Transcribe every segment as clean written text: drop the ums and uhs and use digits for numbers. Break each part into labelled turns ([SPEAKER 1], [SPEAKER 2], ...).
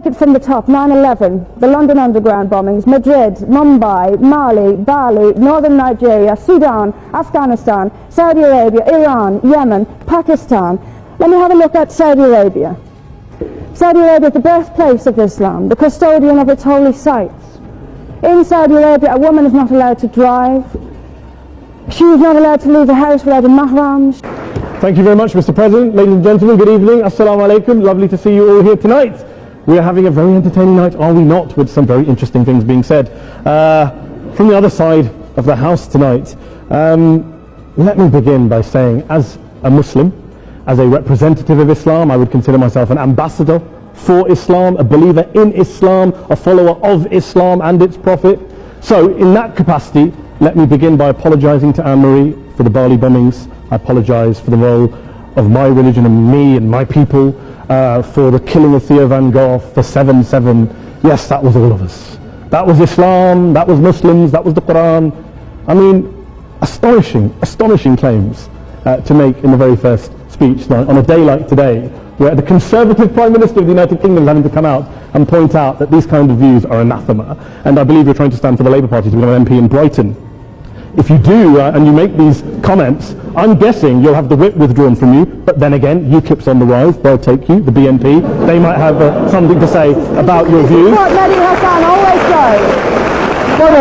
[SPEAKER 1] it from the top, 9/11, the London Underground bombings, Madrid, Mumbai, Mali, Bali, northern Nigeria, Sudan, Afghanistan, Saudi Arabia, Iran, Yemen, Pakistan. Let me have a look at Saudi Arabia. Saudi Arabia is the birthplace of Islam, the custodian of its holy sites. In Saudi Arabia, a woman is not allowed to drive. She is not allowed to leave the house without a mahram.
[SPEAKER 2] Thank you very much, Mr. President. Ladies and gentlemen, good evening. Assalamu alaikum. Lovely to see you all here tonight. We are having a very entertaining night, are we not, with some very interesting things being said. From the other side of the house tonight, let me begin by saying, as a Muslim, as a representative of Islam, I would consider myself an ambassador for Islam, a believer in Islam, a follower of Islam and its Prophet. So in that capacity, let me begin by apologizing to Anne-Marie for the Bali bombings. I apologize for the role of my religion and me and my people, for the killing of Theo van Gogh, for 7/7. Yes, that was all of us. That was Islam, that was Muslims, that was the Quran. I mean, astonishing claims to make in the very first speech tonight, on a day like today, where the Conservative Prime Minister of the United Kingdom is having to come out and point out that these kind of views are anathema. And I believe you're trying to stand for the Labour Party to become an MP in Brighton. If you do, and you make these comments, I'm guessing you'll have the whip withdrawn from you, but then again, UKIP's on the rise, they'll take you, the BNP, they might have something to say about your views.
[SPEAKER 1] What Mehdi Hassan always does.
[SPEAKER 2] By the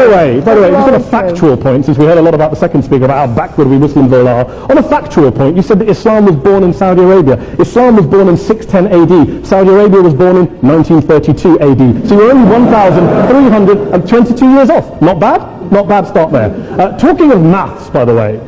[SPEAKER 2] way, just on a factual point, since we heard a lot about the second speaker, about how backward we Muslims all are, on a factual point, you said that Islam was born in Saudi Arabia. Islam was born in 610 AD. Saudi Arabia was born in 1932 AD. So you're only 1,322 years off. Not bad? Not bad start there. Talking of maths, by the way,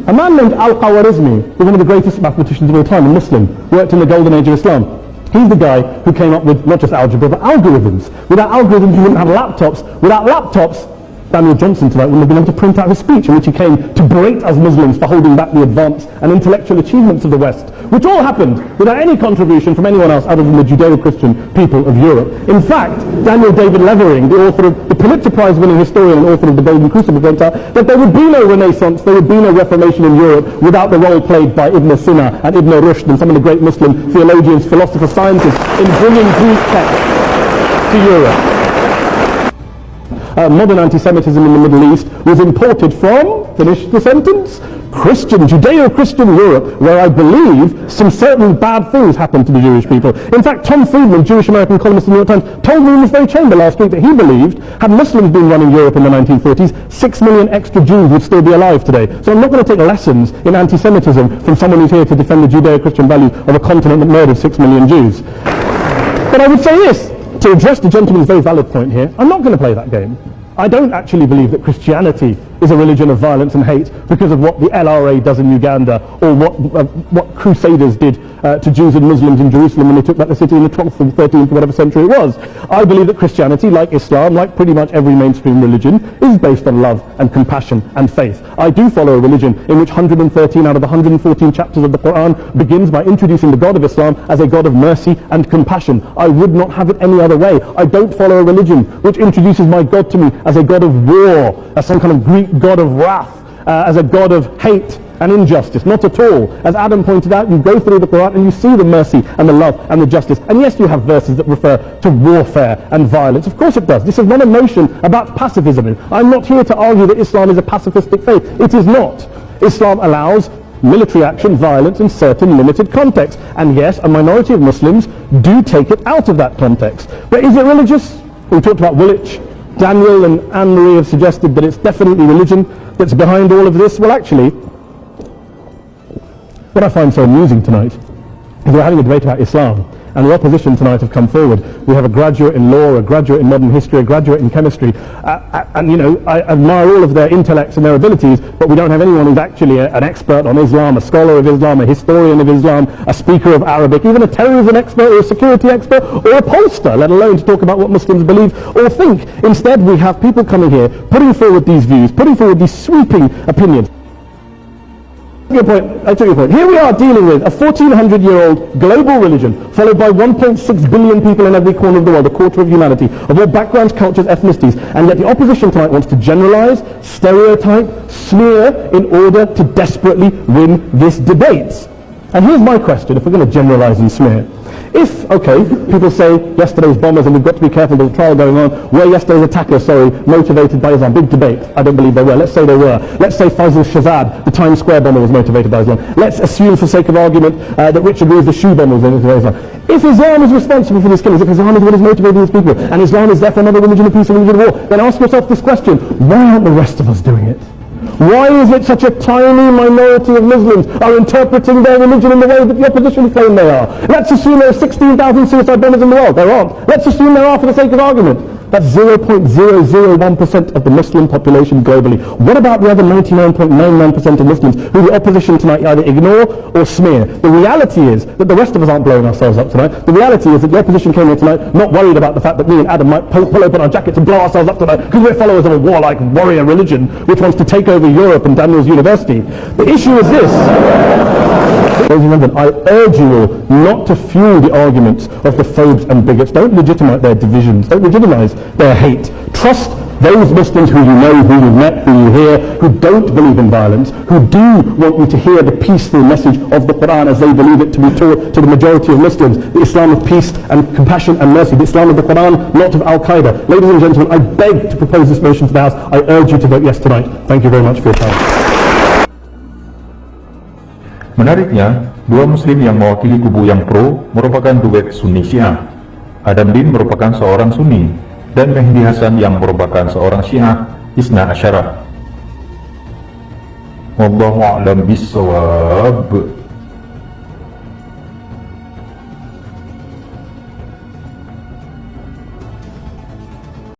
[SPEAKER 2] a man named Al-Khwarizmi, who's one of the greatest mathematicians of all time, a Muslim, worked in the golden age of Islam. He's the guy who came up with not just algebra, but algorithms. Without algorithms, you wouldn't have laptops. Without laptops, Daniel Johnson tonight wouldn't have been able to print out his speech in which he came to berate us Muslims for holding back the advance and intellectual achievements of the West, which all happened without any contribution from anyone else other than the Judeo-Christian people of Europe. In fact, Daniel David Levering, the author of the Pulitzer Prize-winning historian and author of The Golden Crucible, points out that there would be no Renaissance, there would be no Reformation in Europe without the role played by Ibn Sina and Ibn Rushd and some of the great Muslim theologians, philosophers, scientists in bringing Greek texts to Europe. Modern anti-Semitism in the Middle East was imported from, finish the sentence, Judeo-Christian Europe, where I believe some certain bad things happened to the Jewish people. In fact, Tom Friedman, Jewish-American columnist in the New York Times, told me in this very chamber last week that he believed, had Muslims been running Europe in the 1940s, 6 million extra Jews would still be alive today. So I'm not going to take lessons in anti-Semitism from someone who's here to defend the Judeo-Christian values of a continent that murdered 6 million Jews. But I would say this, to address the gentleman's very valid point here, I'm not going to play that game. I don't actually believe that Christianity is a religion of violence and hate because of what the LRA does in Uganda or what Crusaders did to Jews and Muslims in Jerusalem when they took back the city in the 12th or 13th or whatever century it was. I believe that Christianity, like Islam, like pretty much every mainstream religion, is based on love and compassion and faith. I do follow a religion in which 113 out of the 114 chapters of the Quran begins by introducing the God of Islam as a God of mercy and compassion. I would not have it any other way. I don't follow a religion which introduces my God to me as a God of war, as some kind of Greek God of wrath, as a God of hate and injustice. Not at all. As Adam pointed out, you go through the Quran and you see the mercy and the love and the justice. And yes, you have verses that refer to warfare and violence. Of course it does. This is not a notion about pacifism. I'm not here to argue that Islam is a pacifistic faith. It is not. Islam allows military action, violence in certain limited contexts. And yes, a minority of Muslims do take it out of that context. But is it religious? We talked about Woolwich. Daniel and Anne-Marie have suggested that it's definitely religion that's behind all of this. Well, actually, what I find so amusing tonight is we're having a debate about Islam, and the opposition tonight have come forward. We have a graduate in law, a graduate in modern history, a graduate in chemistry, and you know, I admire all of their intellects and their abilities, but we don't have anyone who's actually an expert on Islam, a scholar of Islam, a historian of Islam, a speaker of Arabic, even a terrorism expert or a security expert or a pollster, let alone to talk about what Muslims believe or think. Instead, we have people coming here, putting forward these views, putting forward these sweeping opinions. I took your point. Here we are dealing with a 1400-year-old global religion followed by 1.6 billion people in every corner of the world, a quarter of humanity, of all backgrounds, cultures, ethnicities, and yet the opposition tonight wants to generalize, stereotype, smear in order to desperately win this debate. And here's my question, if we're going to generalize and smear. If, okay, people say yesterday's bombers, and we've got to be careful, there's a trial going on, were yesterday's attackers, motivated by Islam? Big debate. I don't believe they were. Let's say they were. Let's say Faisal Shahzad, the Times Square bomber, was motivated by Islam. Let's assume, for sake of argument, that Richard Reeves, the shoe bomber, was motivated by Islam. If Islam is responsible for these killings, if Islam is what is motivating these people, and Islam is therefore not a religion of peace and religion of war, then ask yourself this question: why aren't the rest of us doing it? Why is it such a tiny minority of Muslims are interpreting their religion in the way that the opposition claim they are? Let's assume there are 16,000 suicide bombers in the world. There aren't. Let's assume there are for the sake of argument. That's 0.001% of the Muslim population globally. What about the other 99.99% of Muslims who the opposition tonight either ignore or smear? The reality is that the rest of us aren't blowing ourselves up tonight. The reality is that the opposition came here tonight not worried about the fact that me and Adam might pull open our jackets and blow ourselves up tonight because we're followers of a warlike warrior religion which wants to take over Europe and Daniel's university. The issue is this. Ladies and gentlemen, I urge you all not to fuel the arguments of the phobes and bigots. Don't legitimize their divisions. Don't legitimize their hate. Trust those Muslims who you know, who you've met, who you hear, who don't believe in violence, who do want you to hear the peaceful message of the Quran as they believe it to be taught to the majority of Muslims, the Islam of peace and compassion and mercy, the Islam of the Quran, not of Al-Qaeda. Ladies and gentlemen, I beg to propose this motion to the House. I urge you to vote yes tonight. Thank you very much for your time.
[SPEAKER 3] Menariknya, dua muslim yang mewakili kubu yang pro merupakan duet Sunni Syiah. Adam Din merupakan seorang Sunni, dan Mehdi Hasan yang merupakan seorang Syiah Isna Asyarah. Wallahu a'lam bishawab.